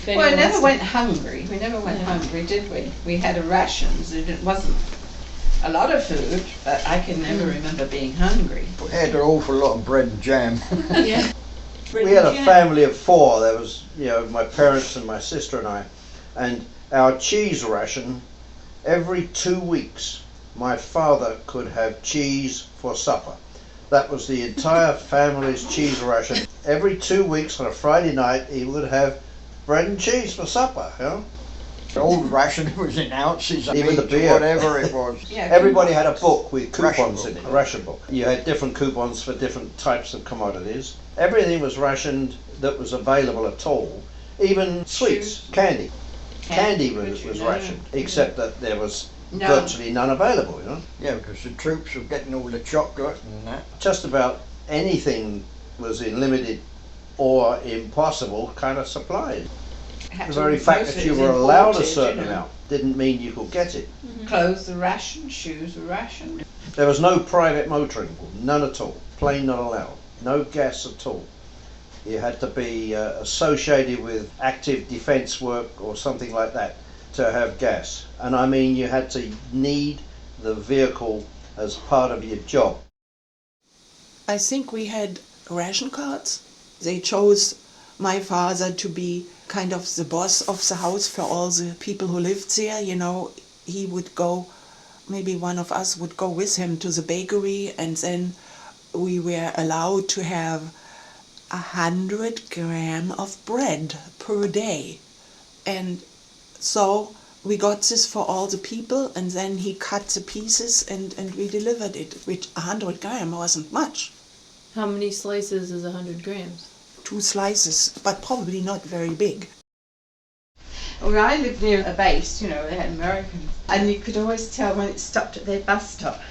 Well, I never went hungry. We never went hungry, did we? We had a rations. It wasn't a lot of food, but I can never remember being hungry. We had an awful lot of bread and jam. Yeah. We had a family of four. There was, my parents and my sister and our cheese ration, every 2 weeks, my father could have cheese for supper. That was the entire family's cheese ration. Every 2 weeks on a Friday night, he would have bread and cheese for supper, The old ration was in ounces, Even the beer. whatever it was. Yeah, Everybody had a book with coupons Ration in book. it, a ration book. You had different coupons for different types of commodities. Everything was rationed that was available at all. Even sweets, candy. Candy was rationed, except that there was virtually none available, Yeah, because the troops were getting all the chocolate and that. Just about anything was in limited or impossible kind of supplied. The very fact that you were allowed a certain amount didn't mean you could get it. Clothes were rationed, shoes were rationed. There was no private motoring, none at all. Plane not allowed. No gas at all. You had to be associated with active defence work or something like that to have gas. And I mean, you had to need the vehicle as part of your job. I think we had ration cards. They chose my father to be kind of the boss of the house for all the people who lived there. He would go, maybe one of us would go with him to the bakery, and then we were allowed to have 100 grams of bread per day. And so we got this for all the people, and then he cut the pieces and we delivered it, which 100 grams wasn't much. How many slices is 100 grams? 2 slices, but probably not very big. Well, I lived near a base, they had Americans, and you could always tell when it stopped at their bus stop.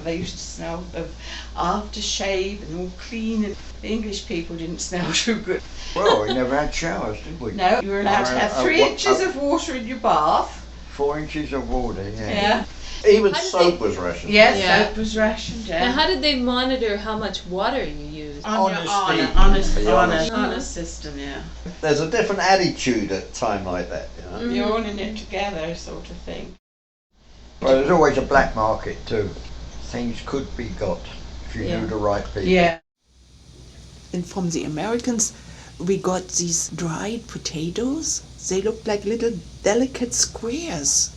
They used to smell of aftershave and all clean, and the English people didn't smell too good. Well, we never had showers, did we? No, you were allowed to have 3 inches of water in your bath. 4 inches of water, Yeah. Even How did soap they- was rationed. Yes, Yeah. soap was rationed, Now, how did they monitor how much water you used? Honest system, yeah. There's a different attitude at a time like that, You're all in it together, sort of thing. Well, there's always a black market too. Things could be got if you knew the right people. Yeah. And from the Americans, we got these dried potatoes. They looked like little delicate squares.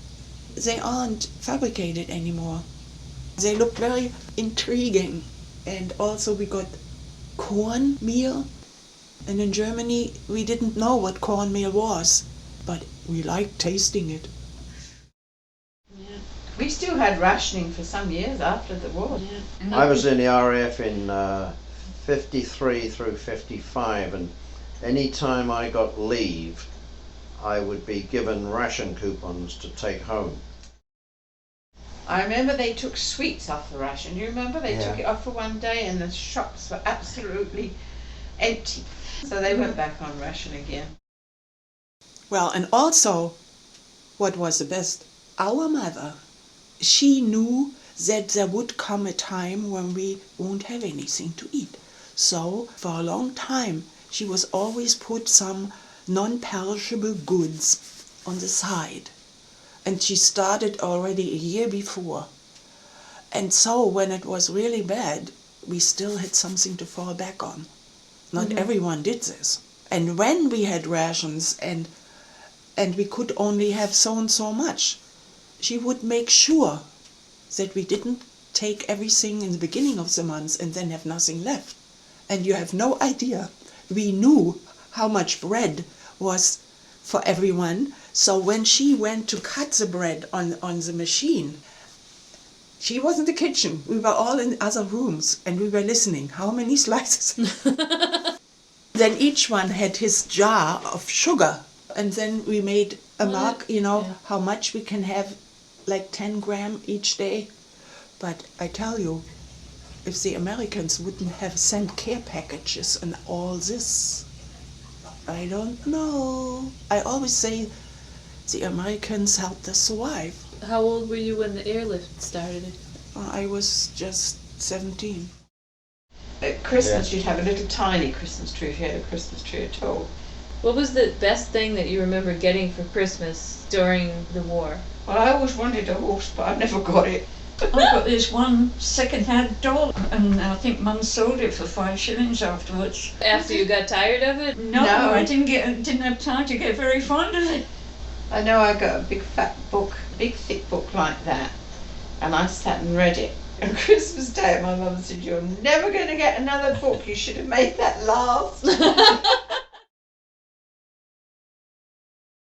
They aren't fabricated anymore. They look very intriguing. And also we got cornmeal. And in Germany, we didn't know what cornmeal was, but we liked tasting it. We still had rationing for some years after the war. I was in the RAF in 53 through 55, and any time I got leave, I would be given ration coupons to take home. I remember they took sweets off the ration. You remember? They took it off for one day and the shops were absolutely empty. So they went back on ration again. Well, and also, what was the best? Our mother, she knew that there would come a time when we won't have anything to eat. So, for a long time, she was always put some non-perishable goods on the side. And she started already a year before. And so, when it was really bad, we still had something to fall back on. Not everyone did this. And when we had rations and we could only have so and so much, she would make sure that we didn't take everything in the beginning of the month and then have nothing left. And you have no idea. We knew how much bread was for everyone. So when she went to cut the bread on the machine, she was in the kitchen. We were all in other rooms and we were listening. How many slices? Then each one had his jar of sugar. And then we made a mark, how much we can have, like 10 grams each day. But I tell you, if the Americans wouldn't have sent care packages and all this, I don't know. I always say the Americans helped us survive. How old were you when the airlift started? I was just 17. At Christmas you'd have a little tiny Christmas tree if you had a Christmas tree at all. What was the best thing that you remember getting for Christmas during the war? Well, I always wanted a horse, but I never got it. I got this one second-hand dog, and I think Mum sold it for 5 shillings afterwards. After you got tired of it? No, No. I didn't have time to get very fond of it. I know I got a big fat book, big thick book like that, and I sat and read it. On Christmas Day, my mum said, "You're never going to get another book. You should have made that last."